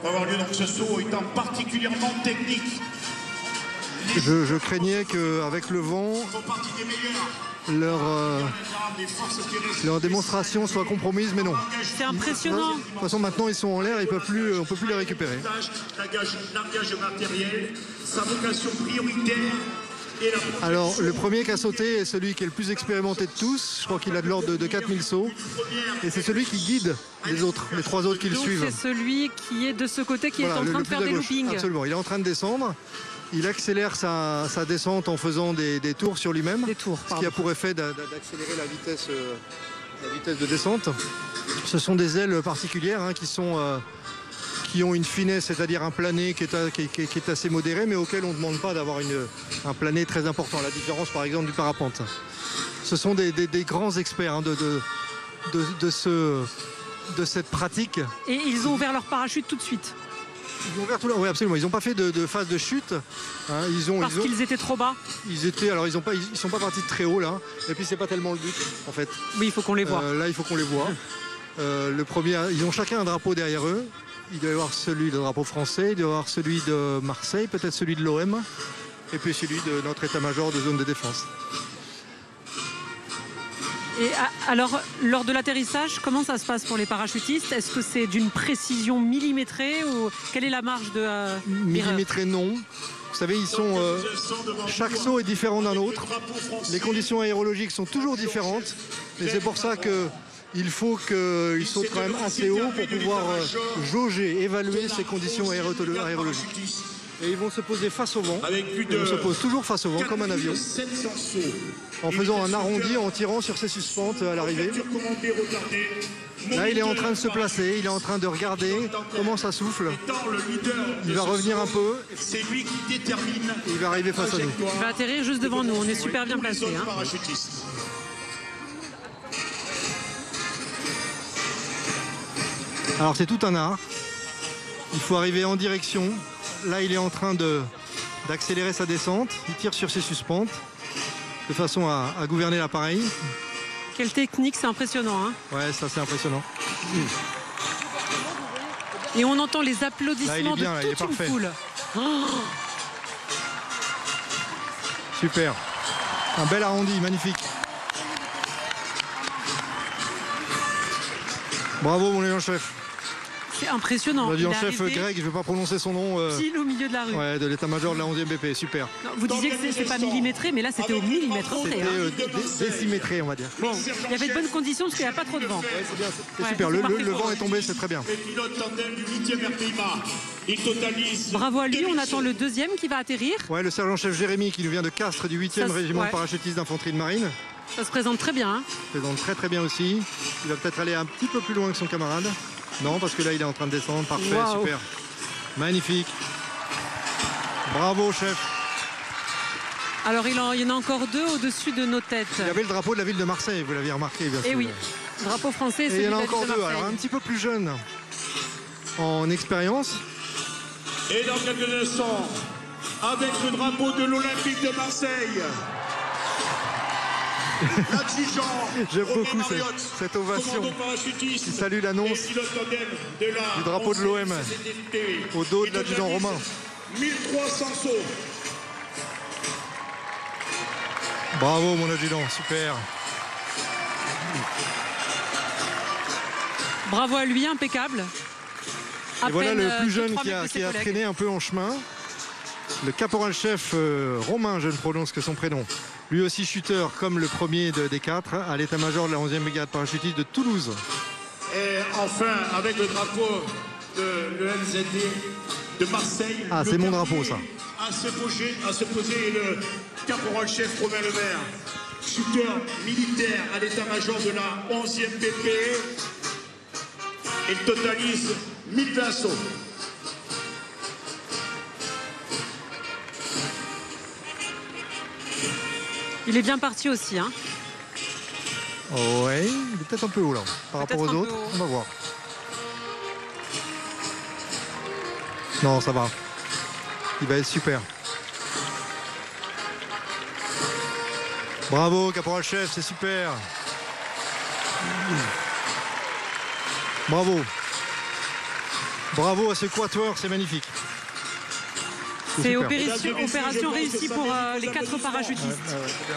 va avoir lieu. Donc ce saut étant particulièrement technique. Je craignais qu'avec le vent, leur démonstration soit compromise, mais non. C'est impressionnant. De toute façon, maintenant, ils sont en l'air, on ne peut plus les récupérer. Langage matériel, sa vocation prioritaire. Alors, le premier qui a sauté est celui qui est le plus expérimenté de tous. Je crois qu'il a de l'ordre de 4000 sauts. Et c'est celui qui guide les autres, les trois autres qui le suivent. C'est celui qui est de ce côté qui est en train de faire des loopings. Absolument, il est en train de descendre. Il accélère sa descente en faisant des tours sur lui-même. Des tours, ce qui a pour effet d'accélérer la vitesse de descente. Ce sont des ailes particulières qui ont une finesse, c'est-à-dire un plané qui est assez modéré, mais auquel on ne demande pas d'avoir un plané très important. La différence, par exemple, du parapente. Ce sont des grands experts de cette pratique. Et ils ont ouvert leur parachute tout de suite. Ils ont ouvert tout là. Oui, absolument. Ils n'ont pas fait de phase de chute. Hein. Parce qu'ils étaient trop bas. Ils sont pas partis de très haut là. Et puis c'est pas tellement le but, en fait. Oui, il faut qu'on les voit. Là, il faut qu'on les voit. Le premier, ils ont chacun un drapeau derrière eux. Il doit y avoir celui de drapeau français, il doit y avoir celui de Marseille, peut-être celui de l'OM, et puis celui de notre état-major de zone de défense. Et alors, lors de l'atterrissage, comment ça se passe pour les parachutistes? Est-ce que c'est d'une précision millimétrée ou quelle est la marge de millimétrée? Non. Vous savez, chaque saut est différent d'un autre. Les conditions aérologiques sont toujours différentes. Et c'est pour ça qu'il faut qu'ils sautent quand même assez haut pour pouvoir jauger, évaluer ces conditions aérologiques. Et ils vont se poser face au vent. Ils se posent toujours face au vent, comme un avion. En faisant un arrondi, en tirant sur ses suspentes à l'arrivée. Là, il est en train de se placer, il est en train de regarder comment ça souffle. Il va revenir un peu. C'est lui qui détermine. Il va arriver face à nous. Il va atterrir juste devant nous, on est super bien placés. Alors c'est tout un art. Il faut arriver en direction. Là, il est en train d'accélérer sa descente. Il tire sur ses suspentes de façon à gouverner l'appareil. Quelle technique, c'est impressionnant. Hein. Ouais, ça c'est impressionnant. Et on entend les applaudissements là, de toute une foule. Oh, super. Un bel arrondi, magnifique. Bravo mon adjudant-chef. c'est impressionnant. L'adjudant-chef Greg, je ne vais pas prononcer son nom. Pile au milieu de la rue. Ouais, de l'état-major de la 11e BP, super. Non, vous disiez que c'est pas millimétré, mais là c'était au millimètre près. C'était décimétré, on va dire. Bon, il y avait de bonnes conditions parce qu'il n'y a pas trop de vent. Ouais, c'est bien, c'est super. Le vent est tombé, c'est très bien. Bravo à lui, on attend le deuxième qui va atterrir. Ouais, le sergent-chef Jérémy qui nous vient de Castres du 8e régiment de parachutistes d'infanterie de marine. Ça se présente très bien. Hein. Ça se présente très très bien aussi. Il va peut-être aller un petit peu plus loin que son camarade. Non, parce que là il est en train de descendre. Parfait, wow. Super. Magnifique. Bravo, chef. Alors il y en a encore deux au-dessus de nos têtes. Il y avait le drapeau de la ville de Marseille, vous l'aviez remarqué bien sûr. Et oui, drapeau français. Et il y en a encore deux, alors un petit peu plus jeune en expérience. Et dans quelques instants, avec le drapeau de l'Olympique de Marseille, j'aime beaucoup cette ovation qui salue l'annonce du drapeau de l'OM au dos de l'adjudant Romain. 1300 sauts. Bravo mon adjudant, super. Bravo à lui, impeccable. Et voilà le plus jeune qui a traîné un peu en chemin. Le caporal-chef Romain, je ne prononce que son prénom. Lui aussi chuteur comme le premier des quatre à l'état-major de la 11e brigade parachutiste de Toulouse. Et enfin, avec le drapeau de l'EMZD de Marseille. Ah, c'est mon drapeau, ça. À se poser le caporal-chef Romain Lemaire, chuteur militaire à l'état-major de la 11e BP. Il totalise 1020 sauts. Il est bien parti aussi. Hein. Ouais, il est peut-être un peu haut là, par rapport aux autres. On va voir. Non, ça va. Il va être super. Bravo, caporal-chef, c'est super. Bravo. Bravo à ce quatuor, c'est magnifique. C'est super. opération réussie pour les 4 parachutistes. Ouais, c'est bien.